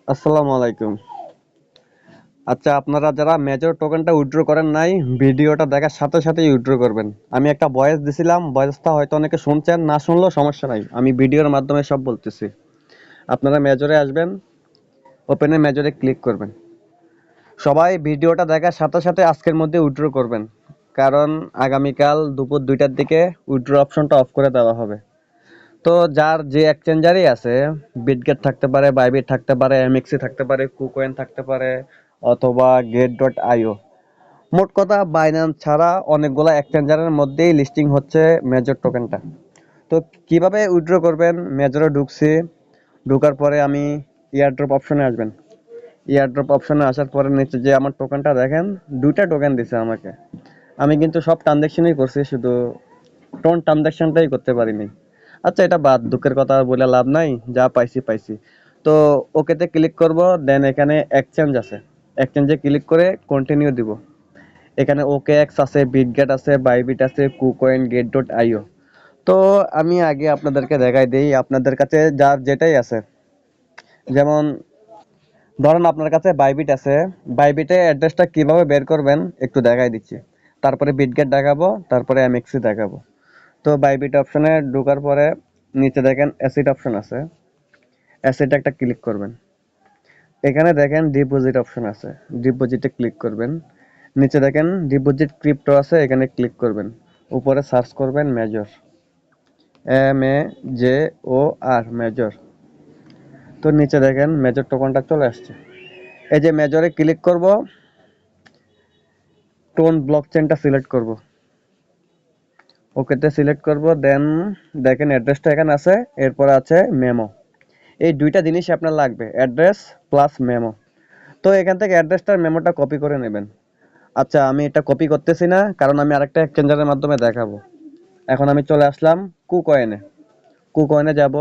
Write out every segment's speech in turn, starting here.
আসসালামু আলাইকুম। আচ্ছা, আপনারা যারা মেজর টোকেনটা উইথড্র করেন নাই, ভিডিওটা দেখার সাথে সাথেই উইথড্র করবেন। আমি একটা ভয়েস দিছিলাম, ভয়েসটা হয়তো অনেকে শুনছেন, না শুনলেও সমস্যা নাই, আমি ভিডিওর মাধ্যমে সব বলতেছি। আপনারা মেজরে আসবেন, ওপেনে মেজরে ক্লিক করবেন। সবাই ভিডিওটা দেখার সাথে সাথে আজকের মধ্যে উইথড্র করবেন, কারণ আগামীকাল দুপুর 2টার দিকে উইথড্র অপশনটা অফ করে দেওয়া হবে। তো যার যে এক্সচেঞ্জারই আছে, বিটগেট থাকতে পারে, বাইবিট থাকতে পারে, এমএক্সি থাকতে পারে, কুকয়েন থাকতে পারে, অথবা গেট.আইও। মোট কথা বাইন্যান্স ছাড়া অনেকগুলা এক্সচেঞ্জারের মধ্যেই লিস্টিং হচ্ছে মেজর টোকেনটা। তো কিভাবে উইথড্র করবেন? মেজরে ঢুকছি, ঢোকার পরে আমি ইয়ারড্রপ অপশনে আসবেন। ইয়ারড্রপ অপশনে আসার পরে নিচে যে আমার টোকেনটা দেখেন, 2টা টোকেন দিছে আমাকে। আমি কিন্তু সব ট্রানজাকশনই করছি, শুধু টোন ট্রানজাকশনটাই করতে পারিনি। আচ্ছা, এটা বাদ, দুঃখের কথা বলে লাভ নাই, যা পাইছি পাইছি। তো ওকেতে ক্লিক করব, দেন এখানে এক্সচেঞ্জ আছে, এক্সচেঞ্জে ক্লিক করে কন্টিনিউ দিব। এখানে ওকে এক্স আছে, বিটগেট আছে, বাইবিট আছে, কুকয়েন, গেট.আইও। তো আমি আগে আপনাদেরকে দেখাই দিই আপনাদের কাছে যার যেটাই আছে। যেমন ধরেন আপনার কাছে বাইবিট আছে, বাইবিটে অ্যাড্রেসটা কিভাবে বের করবেন একটু দেখাই দিচ্ছি। তারপরে বিটগেট দেখাবো, তারপরে এমএক্সি দেখাবো। তো বাইবিট অপশনে ঢোকার পরে নিচে দেখেন অ্যাসিড অপশন আছে, অ্যাসিডে একটা ক্লিক করবেন। এখানে দেখেন ডিপোজিট অপশন আছে, ডিপোজিটে ক্লিক করবেন। নিচে দেখেন ডিপোজিট ক্রিপ্টো আছে, এখানে ক্লিক করবেন। উপরে সার্চ করবেন মেজর, MAJOR, মেজর। তো নিচে দেখেন মেজর টোকনটা চলে আসছে। এই যে মেজরে ক্লিক করব, টোন ব্লকচেনটা সিলেক্ট করব, ওকেতে সিলেক্ট করব, দেন দেখেন অ্যাড্রেসটা এখানে আছে, এরপর আছে মেমো। এই দুইটা জিনিস আপনার লাগবে, অ্যাড্রেস প্লাস মেমো। তো এখান থেকে অ্যাড্রেসটার মেমোটা কপি করে নেবেন। আচ্ছা, আমি এটা কপি করতেছি না, কারণ আমি আরেকটা এক্সচেঞ্জারের মাধ্যমে দেখাবো। এখন আমি চলে আসলাম কুকয়েনে, কুকয়েনে যাব।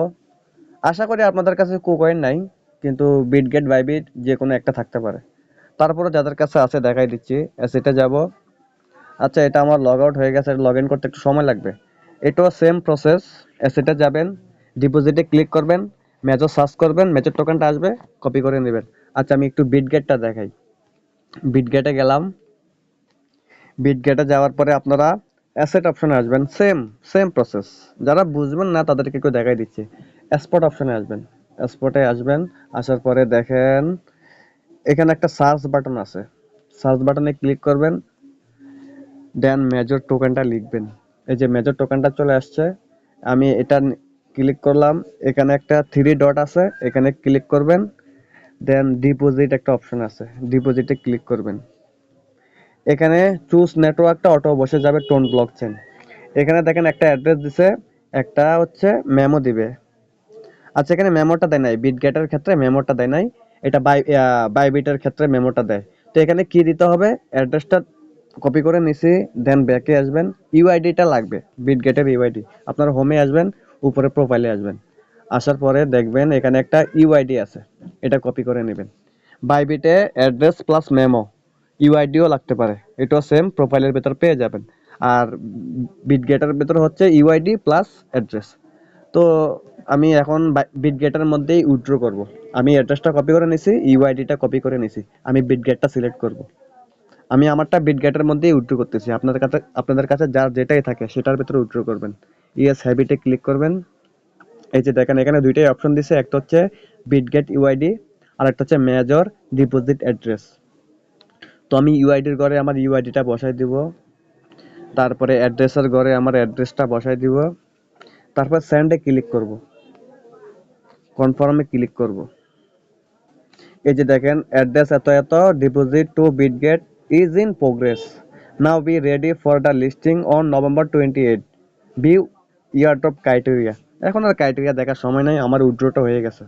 আশা করি আপনাদের কাছে কুকয়েন নাই, কিন্তু বিটগেট বাইবিট যে কোনো একটা থাকতে পারে। তারপরে যাদের কাছে আছে দেখাই দিচ্ছি। সেটা যাব। আচ্ছা, এটা আমার লগ আউট হয়ে গেছে, লগ ইন করতে একটু সময় লাগবে। এটাও সেম প্রসেস। অ্যাসেটে যাবেন, ডিপোজিটে ক্লিক করবেন, মেজর সার্চ করবেন, মেজর টোকেনটা আসবে, কপি করে নেবেন। আচ্ছা, আমি একটু বিটগেটটা দেখাই। বিটগেটে গেলাম, বিটগেটে যাওয়ার পরে আপনারা অ্যাসেট অপশনে আসবেন, সেম সেম প্রসেস। যারা বুঝবেন না তাদেরকে একটু দেখাই দিচ্ছি। স্পট অপশনে আসবেন, স্পটে আসবেন। আসার পরে দেখেন এখানে একটা সার্চ বাটন আছে, সার্চ বাটনে ক্লিক করবেন, দেন মেজর টোকেনটা লিখবেন। এই যে মেজর টোকেনটা চলে আসছে, আমি এটা ক্লিক করলাম। এখানে একটা থ্রি ডট আছে, এখানে ক্লিক করবেন। দেন ডিপোজিট একটা অপশন আছে, ডিপোজিটে ক্লিক করবেন। এখানে চুজ নেটওয়ার্কটা অটো বসে যাবে টোন ব্লকচেন। এখানে দেখেন একটা অ্যাড্রেস দিছে, একটা হচ্ছে মেমো দিবে। আচ্ছা, এখানে মেমোটা দেয় নাই, বিটগেটের ক্ষেত্রে মেমোটা দেয় নাই, এটা বাইবিটের ক্ষেত্রে মেমোটা দেয়। তো এখানে কি দিতে হবে? অ্যাড্রেসটা কপি করে নিছি, দেন ব্যাকে আসবেন। ইউআইডিটা লাগবে, বিটগেটের ইউআইডি। আপনার হোমে আসবেন, উপরে প্রোফাইলে আসবেন। আসার পরে দেখবেন এখানে একটা ইউআইডি আছে, এটা কপি করে নেবেন। বাইবিটে অ্যাড্রেস প্লাস মেমো, ইউআইডিও লাগতে পারে, এটাও সেম প্রোফাইলের ভেতর পেয়ে যাবেন। আর বিটগেটের ভেতর হচ্ছে ইউআইডি প্লাস অ্যাড্রেস। তো আমি এখন বিটগেটের মধ্যেই উইথড্র করব। আমি অ্যাড্রেসটা কপি করে নিছি, ইউআইডিটা কপি করে নিছি, আমি বিটগেটটা সিলেক্ট করব। আমি আমারটা বিটগেটের মধ্যেই উইথড্র করতেছি। আপনাদের কাছে যার যেটাই থাকে সেটার ভিতরে উইথড্র করবেন। ইয়েস হ্যাবিটে ক্লিক করবেন। এই যে দেখেন এখানে দুইটাই অপশন দিছে, একটা হচ্ছে বিটগেট ইউআইডি, আর একটা হচ্ছে মেজর ডিপোজিট অ্যাড্রেস। তো আমি ইউআইডির ঘরে আমার ইউআইডিটা বসাই দিব, তারপরে অ্যাড্রেসের ঘরে আমার অ্যাড্রেসটা বসাই দিব, তারপর সেন্ডে ক্লিক করব, কনফার্মে ক্লিক করব। এই যে দেখেন অ্যাড্রেস এত এত, deposit to Bitget is in progress, now be ready for the listing on November 28, view airdrop criteria. এখন আর ক্রাইটেরিয়া দেখার সময় নাই, আমার উইথড্রটা হয়ে গেছে।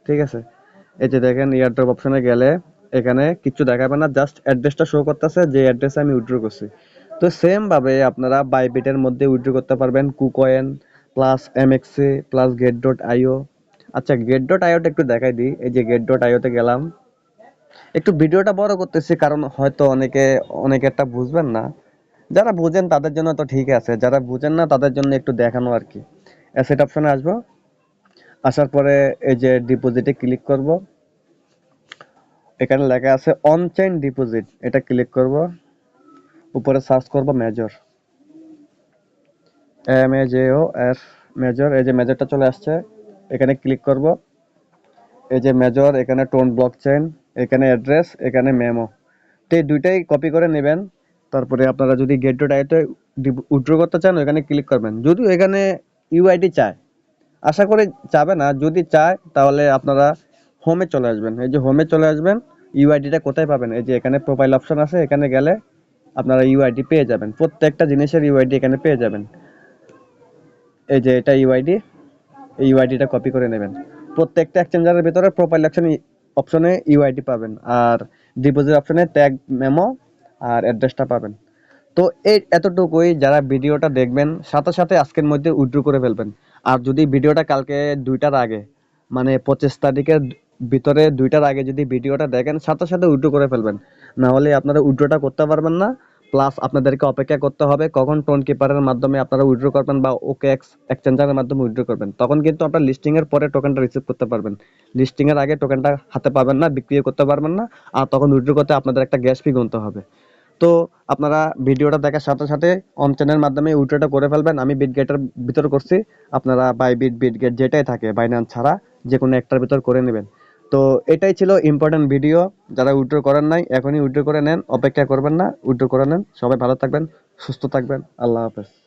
ঠিক আছে, এই যে দেখেন ইয়ারড্রপ অপশনে গেলে এখানে কিছু দেখাবে না, জাস্ট অ্যাড্রেসটা শো করতেছে যে অ্যাড্রেসে আমি উইথড্র করছি। তো সেম ভাবে আপনারা বাইবিটের মধ্যে উইথড্র করতে পারবেন, কুকয়েন প্লাস এমএক্সি প্লাস গেট.আইও। আচ্ছা, গেট.আইওটা একটু দেখাই দিই। এই যে গেট.আইওতে গেলাম, একটু ভিডিওটা বড় করতেছি কারণ হয়তো অনেকেরটা বুঝবেন না। যারা বুঝেন তাদের জন্য তো ঠিক আছে, যারা বুঝেন না তাদের জন্য একটু দেখানো আর কি। অ্যাসেট অপশনে আসবো, আসার পরে এই যে ডিপোজিটে ক্লিক করব। এখানে লেখা আছে অন চেইন ডিপোজিট, এটা ক্লিক করব। উপরে সার্চ করব মেজর, MAJOR মেজর। এই যে মেজরটা চলে আসছে, এখানে ক্লিক করব। এই যে মেজর, এখানে টোন ব্লকচেন, এখানে অ্যাড্রেস, এখানে মেমো। তো এই দুইটাই কপি করে নেবেন। তারপরে আপনারা যদি গেট ডট আইতে উইথড্র করতে চান ওখানে ক্লিক করবেন। যদিও এখানে ইউআইডি চায়, আশা করি চাবে না। যদি চায় তাহলে আপনারা হোমে চলে আসবেন। এই যে হোমে চলে আসবেন, ইউআইডিটা কোথায় পাবেন? এই যে এখানে প্রোফাইল অপশন আছে, এখানে গেলে আপনারা ইউআইডি পেয়ে যাবেন। প্রত্যেকটা জিনিসের ইউআইডি এখানে পেয়ে যাবেন। এই যে এটা ইউআইডি, এই ইউআইডিটা কপি করে নেবেন। প্রত্যেকটা এক্সচেঞ্জারের ভিতরে প্রোফাইল অপশনে ইউআইডি পাবেন, আর ডিপোজিট অপশনে ট্যাগ, মেমো আর অ্যাড্রেসটা পাবেন। তো এই এতটুকুই। যারা ভিডিওটা দেখবেন সাথে সাথে আজকের মধ্যে উইথড্র করে ফেলবেন। আর যদি ভিডিওটা কালকে 2টার আগে, মানে 25 তারিখের ভিতরে 2টার আগে যদি ভিডিওটা দেখেন সাথে সাথে উইথড্র করে ফেলবেন। না হলে আপনারা উইথড্রটা করতে পারবেন না। প্লাস আপনাদেরকে অপেক্ষা করতে হবে কখন টোন কিপারের মাধ্যমে আপনারা উইথড্র করবেন বা OKX এক্সচেঞ্জারের মাধ্যমে উইথড্র করবেন। তখন কিন্তু আপনারা লিস্টিং এর পরে টোকেনটা রিসিভ করতে পারবেন। লিস্টিং এর আগে টোকেনটা হাতে পাবেন না, বিক্রি করতে পারবেন না। আর তখন উইথড্র করতে আপনাদের একটা গ্যাস ফি গুনতে হবে। তো আপনারা ভিডিওটা দেখার সাথে সাথে অন চেনের মাধ্যমে উইথড্রটা করে ফেলবেন। আমি বিটগেটের ভিতর করছি, আপনারা বাইবিট, বিটগেট যেটাই থাকে বাইন্যান্স ছাড়া যে কোনো একটার ভিতর করে নেবেন। তো এটাই ছিল ইম্পর্টেন্ট ভিডিও। যারা উইথড্র করেন নাই এখনই উইথড্র করে নেন, অপেক্ষা করবেন না, উইথড্র করে নেন। সবাই ভালো থাকবেন, সুস্থ থাকবেন। আল্লাহ হাফেজ।